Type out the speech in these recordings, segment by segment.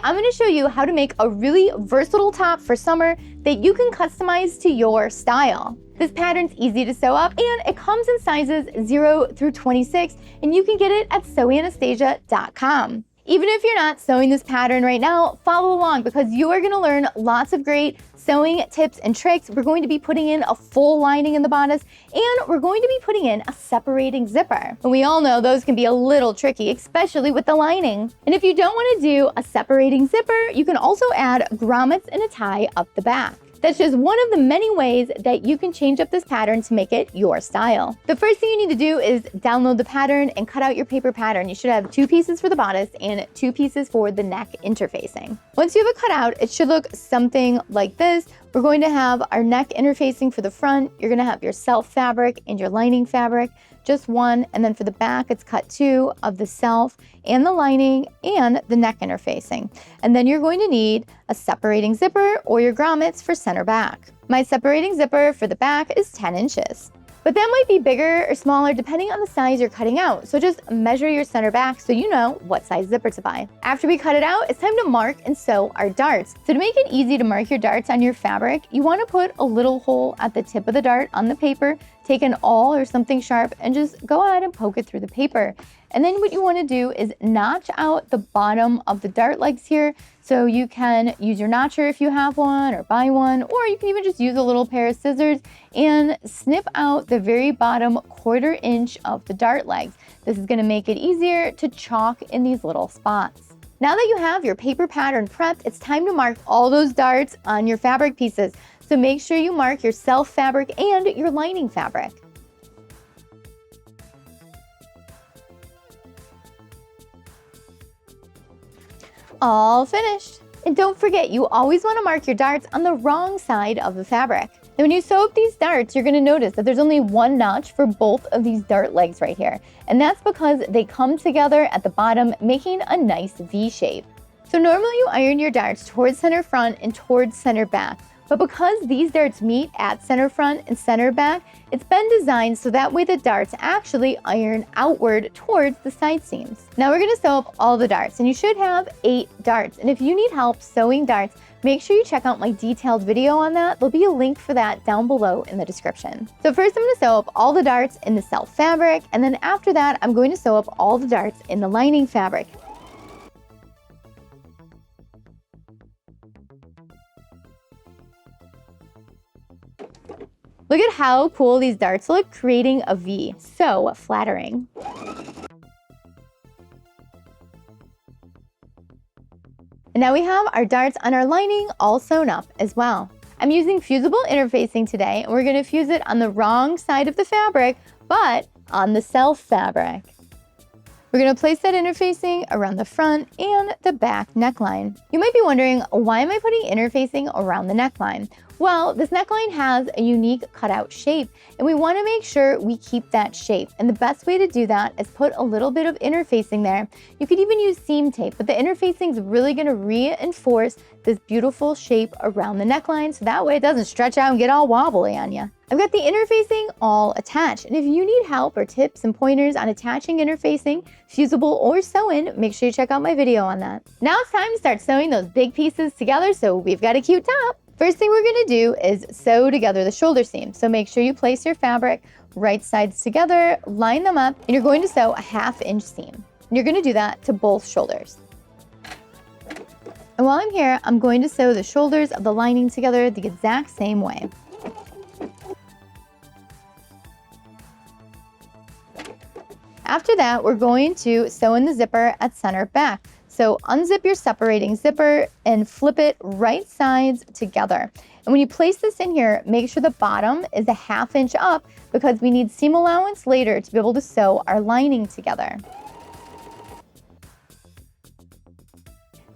I'm going to show you how to make a really versatile top for summer that you can customize to your style. This pattern's easy to sew up and it comes in sizes 0 through 26 and you can get it at sewanastasia.com. Even if you're not sewing this pattern right now, follow along because you are going to learn lots of great sewing tips and tricks. We're going to be putting in a full lining in the bodice and we're going to be putting in a separating zipper. And we all know those can be a little tricky, especially with the lining. And if you don't want to do a separating zipper, you can also add grommets and a tie up the back. That's just one of the many ways that you can change up this pattern to make it your style. The first thing you need to do is download the pattern and cut out your paper pattern. You should have 2 pieces for the bodice and 2 pieces for the neck interfacing. Once you have it cut out, it should look something like this. We're going to have our neck interfacing for the front. You're going to have your self fabric and your lining fabric, just one, and then for the back it's cut 2 of the self and the lining and the neck interfacing. And then you're going to need a separating zipper or your grommets for center back. My separating zipper for the back is 10 inches. But that might be bigger or smaller depending on the size you're cutting out. So just measure your center back so you know what size zipper to buy. After we cut it out, it's time to mark and sew our darts. So to make it easy to mark your darts on your fabric, you want to put a little hole at the tip of the dart on the paper, take an awl or something sharp and just go ahead and poke it through the paper. And then what you want to do is notch out the bottom of the dart legs here. So you can use your notcher if you have one or buy one, or you can even just use a little pair of scissors and snip out the very bottom 1/4 inch of the dart legs. This is going to make it easier to chalk in these little spots. Now that you have your paper pattern prepped, it's time to mark all those darts on your fabric pieces. So make sure you mark your self fabric and your lining fabric. All finished. And don't forget, you always want to mark your darts on the wrong side of the fabric. And when you sew up these darts, you're going to notice that there's only one notch for both of these dart legs right here. And that's because they come together at the bottom, making a nice V shape. So normally you iron your darts towards center front and towards center back. But because these darts meet at center front and center back, it's been designed so that way the darts actually iron outward towards the side seams. Now we're going to sew up all the darts, and you should have 8 darts. And if you need help sewing darts, make sure you check out my detailed video on that. There'll be a link for that down below in the description. So first I'm going to sew up all the darts in the self fabric, and then after that I'm going to sew up all the darts in the lining fabric. Look at how cool these darts look, creating a V. So flattering. And now we have our darts on our lining all sewn up as well. I'm using fusible interfacing today, and we're going to fuse it on the wrong side of the fabric, but on the self fabric. We're going to place that interfacing around the front and the back neckline. You might be wondering, why am I putting interfacing around the neckline? Well, this neckline has a unique cutout shape, and we want to make sure we keep that shape. And the best way to do that is put a little bit of interfacing there. You could even use seam tape, but the interfacing is really going to reinforce this beautiful shape around the neckline, so that way it doesn't stretch out and get all wobbly on you. I've got the interfacing all attached, and if you need help or tips and pointers on attaching interfacing, fusible or sew-in, make sure you check out my video on that. Now it's time to start sewing those big pieces together so we've got a cute top. First thing we're going to do is sew together the shoulder seam. So make sure you place your fabric right sides together, line them up, and you're going to sew a 1/2 inch seam. And you're going to do that to both shoulders. And while I'm here, I'm going to sew the shoulders of the lining together the exact same way. After that, we're going to sew in the zipper at center back. So unzip your separating zipper and flip it right sides together. And when you place this in here, make sure the bottom is a 1/2 inch up because we need seam allowance later to be able to sew our lining together.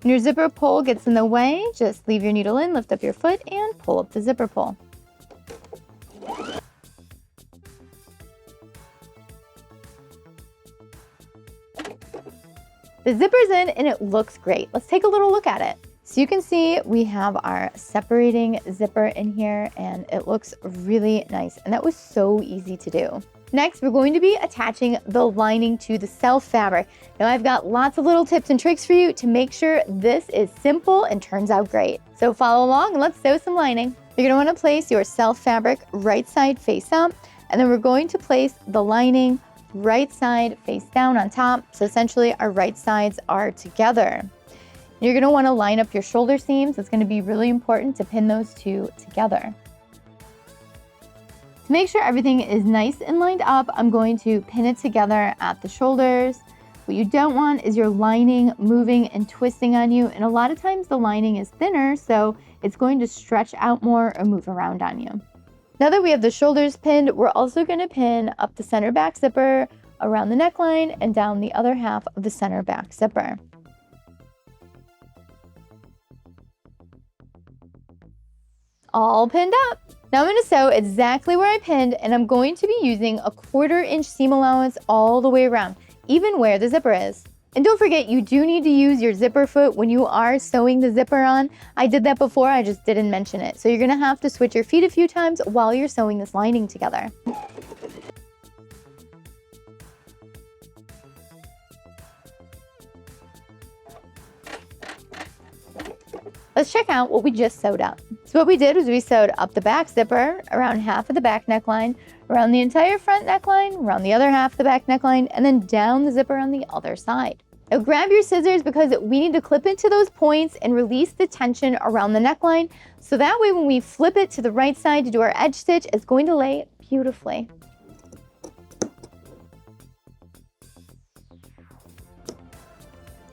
When your zipper pull gets in the way, just leave your needle in, lift up your foot, and pull up the zipper pull. The zipper's in and it looks great. Let's take a little look at it. So you can see we have our separating zipper in here and it looks really nice. And that was so easy to do. Next, we're going to be attaching the lining to the self fabric. Now I've got lots of little tips and tricks for you to make sure this is simple and turns out great. So follow along and let's sew some lining. You're gonna wanna place your self fabric right side face up, and then we're going to place the lining right side face down on top. So essentially our right sides are together. You're gonna wanna line up your shoulder seams. It's gonna be really important to pin those two together. To make sure everything is nice and lined up, I'm going to pin it together at the shoulders. What you don't want is your lining moving and twisting on you, and a lot of times the lining is thinner, so it's going to stretch out more or move around on you. Now that we have the shoulders pinned, we're also going to pin up the center back zipper, around the neckline, and down the other half of the center back zipper. All pinned up. Now I'm going to sew exactly where I pinned, and I'm going to be using a 1/4 inch seam allowance all the way around, even where the zipper is. And don't forget, you do need to use your zipper foot when you are sewing the zipper on. I did that before, I just didn't mention it. So you're going to have to switch your feet a few times while you're sewing this lining together. Let's check out what we just sewed up. So what we did was we sewed up the back zipper, around half of the back neckline, around the entire front neckline, around the other half of the back neckline, and then down the zipper on the other side. Now grab your scissors because we need to clip into those points and release the tension around the neckline. So that way when we flip it to the right side to do our edge stitch, it's going to lay beautifully.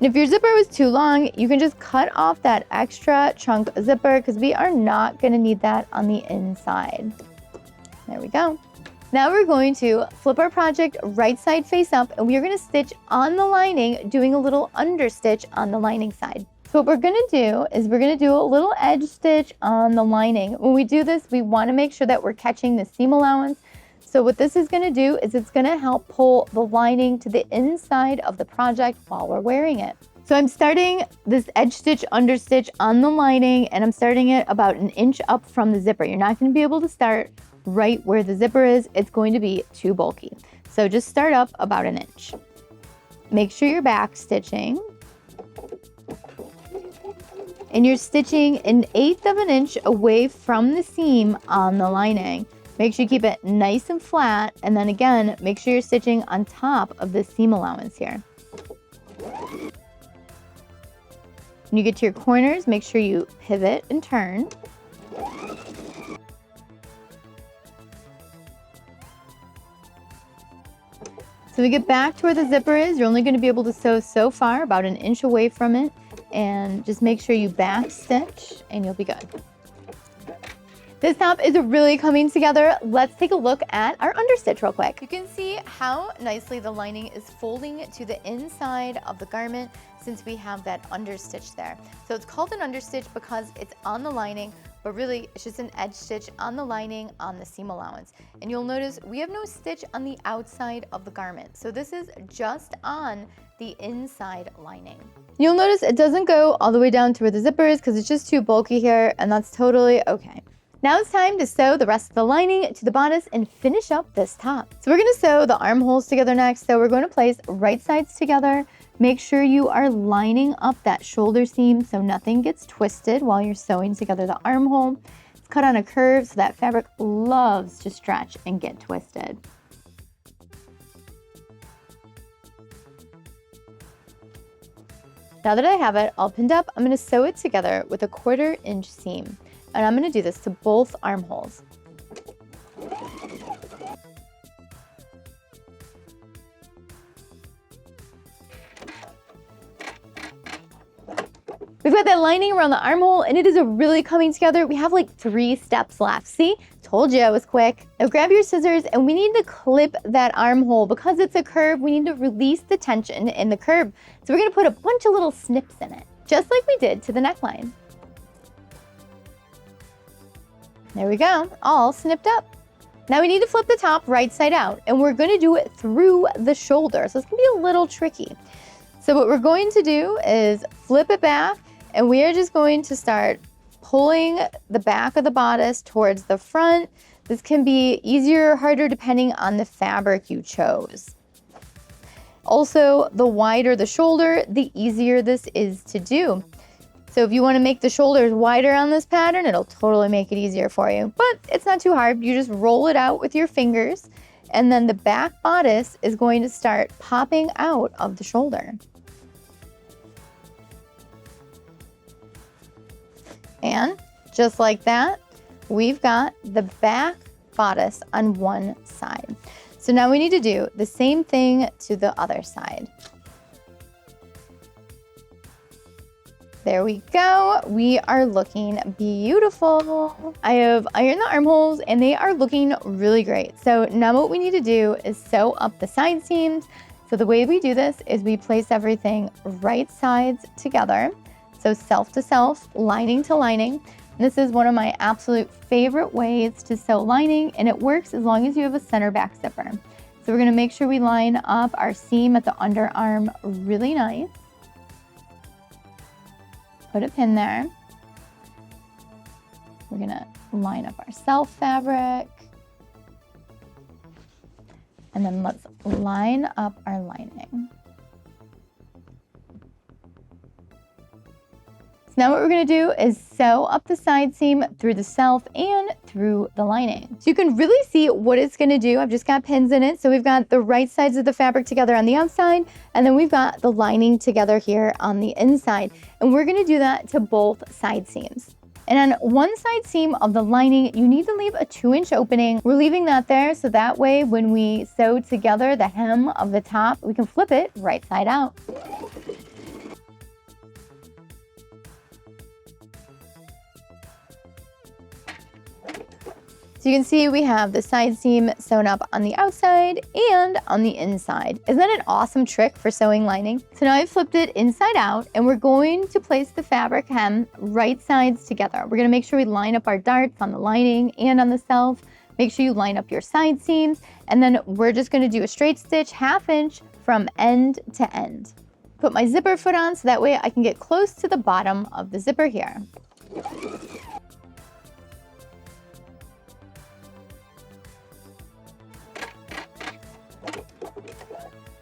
And if your zipper was too long, you can just cut off that extra chunk zipper because we are not going to need that on the inside. There we go. Now we're going to flip our project right side face up, and we are going to stitch on the lining, doing a little understitch on the lining side. So what we're going to do is we're going to do a little edge stitch on the lining. When we do this, we want to make sure that we're catching the seam allowance. So what this is going to do is it's going to help pull the lining to the inside of the project while we're wearing it. So I'm starting this edge stitch, understitch on the lining, and I'm starting it about 1 inch up from the zipper. You're not going to be able to start right where the zipper is. It's going to be too bulky. So just start up about 1 inch. Make sure you're back stitching. And you're stitching 1/8 of an inch away from the seam on the lining. Make sure you keep it nice and flat, and then again, make sure you're stitching on top of the seam allowance here. When you get to your corners, make sure you pivot and turn. So we get back to where the zipper is. You're only going to be able to sew so far, about 1 inch away from it, and just make sure you back stitch and you'll be good. This top is really coming together. Let's take a look at our understitch real quick. You can see how nicely the lining is folding to the inside of the garment since we have that understitch there. So it's called an understitch because it's on the lining, but really it's just an edge stitch on the lining on the seam allowance. And you'll notice we have no stitch on the outside of the garment. So this is just on the inside lining. You'll notice it doesn't go all the way down to where the zipper is because it's just too bulky here, and that's totally okay. Now it's time to sew the rest of the lining to the bodice and finish up this top. So we're going to sew the armholes together next. So we're going to place right sides together. Make sure you are lining up that shoulder seam so nothing gets twisted while you're sewing together the armhole. It's cut on a curve so that fabric loves to stretch and get twisted. Now that I have it all pinned up, I'm going to sew it together with a 1/4 inch seam. And I'm going to do this to both armholes. We've got that lining around the armhole, and it is really coming together. We have like 3 steps left. See? Told you I was quick. Now grab your scissors, and we need to clip that armhole. Because it's a curve, we need to release the tension in the curve. So we're going to put a bunch of little snips in it, just like we did to the neckline. There we go, all snipped up. Now we need to flip the top right side out, and we're going to do it through the shoulder. So it's going to be a little tricky. So what we're going to do is flip it back, and we are just going to start pulling the back of the bodice towards the front. This can be easier or harder depending on the fabric you chose. Also, the wider the shoulder, the easier this is to do. So if you want to make the shoulders wider on this pattern, it'll totally make it easier for you. But it's not too hard. You just roll it out with your fingers, and then the back bodice is going to start popping out of the shoulder. And just like that, we've got the back bodice on one side. So now we need to do the same thing to the other side. There we go. We are looking beautiful. I have ironed the armholes and they are looking really great. So now what we need to do is sew up the side seams. So the way we do this is we place everything right sides together. So self to self, lining to lining. This is one of my absolute favorite ways to sew lining, and it works as long as you have a center back zipper. So we're gonna make sure we line up our seam at the underarm really nice. Put a pin there. We're gonna line up our self fabric. And then let's line up our lining. Now what we're gonna do is sew up the side seam through the self and through the lining. So you can really see what it's gonna do. I've just got pins in it. So we've got the right sides of the fabric together on the outside, and then we've got the lining together here on the inside. And we're gonna do that to both side seams. And on one side seam of the lining, you need to leave a 2-inch opening. We're leaving that there so that way when we sew together the hem of the top, we can flip it right side out. So you can see we have the side seam sewn up on the outside and on the inside. Isn't that an awesome trick for sewing lining? So now I've flipped it inside out, and we're going to place the fabric hem right sides together. We're gonna make sure we line up our darts on the lining and on the self. Make sure you line up your side seams, and then we're just gonna do a straight stitch 1/2 inch from end to end. Put my zipper foot on so that way I can get close to the bottom of the zipper here.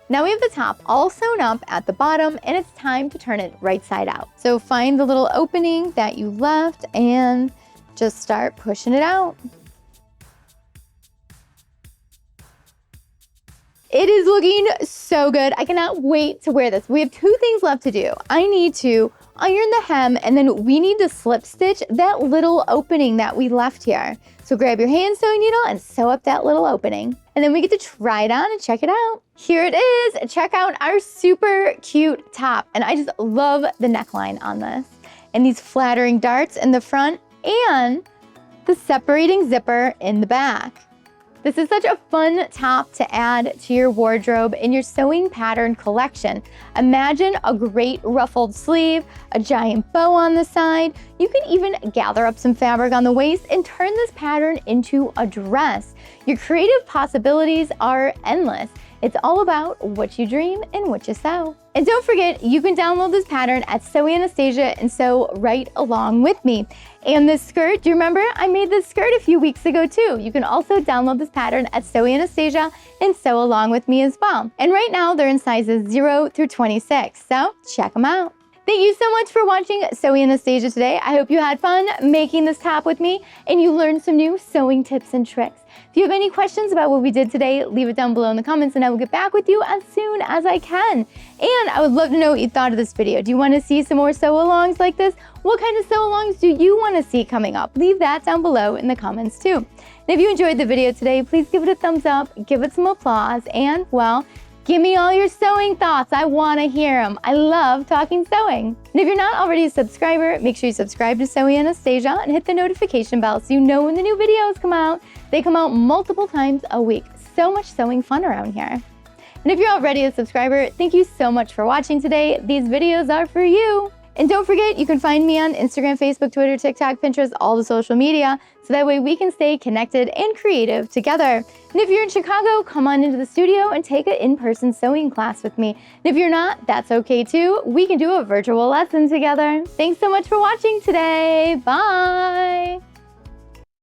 Now we have the top all sewn up at the bottom, and it's time to turn it right side out. So find the little opening that you left and just start pushing it out. It is looking so good. I cannot wait to wear this. We have 2 things left to do. I need to iron the hem, and then we need to slip stitch that little opening that we left here. So grab your hand sewing needle and sew up that little opening. And then we get to try it on and check it out. Here it is. Check out our super cute top. And I just love the neckline on this. And these flattering darts in the front and the separating zipper in the back. This is such a fun top to add to your wardrobe in your sewing pattern collection. Imagine a great ruffled sleeve, a giant bow on the side. You can even gather up some fabric on the waist and turn this pattern into a dress. Your creative possibilities are endless. It's all about what you dream and what you sew. And don't forget, you can download this pattern at Sew Anastasia and sew right along with me. And this skirt, do you remember? I made this skirt a few weeks ago too. You can also download this pattern at Sew Anastasia and sew along with me as well. And right now they're in sizes 0 through 26, so check them out. Thank you so much for watching Sew Anastasia today. I hope you had fun making this top with me and you learned some new sewing tips and tricks. If you have any questions about what we did today, leave it down below in the comments and I will get back with you as soon as I can. And I would love to know what you thought of this video. Do you want to see some more sew-alongs like this? What kind of sew-alongs do you want to see coming up? Leave that down below in the comments too. And if you enjoyed the video today, please give it a thumbs up, give it some applause, and well, give me all your sewing thoughts. I want to hear them. I love talking sewing. And if you're not already a subscriber, make sure you subscribe to Sew Anastasia and hit the notification bell so you know when the new videos come out. They come out multiple times a week. So much sewing fun around here. And if you're already a subscriber, thank you so much for watching today. These videos are for you. And don't forget, you can find me on Instagram, Facebook, Twitter, TikTok, Pinterest, all the social media, so that way we can stay connected and creative together. And if you're in Chicago, come on into the studio and take an in-person sewing class with me. And if you're not, that's okay too. We can do a virtual lesson together. Thanks so much for watching today. Bye.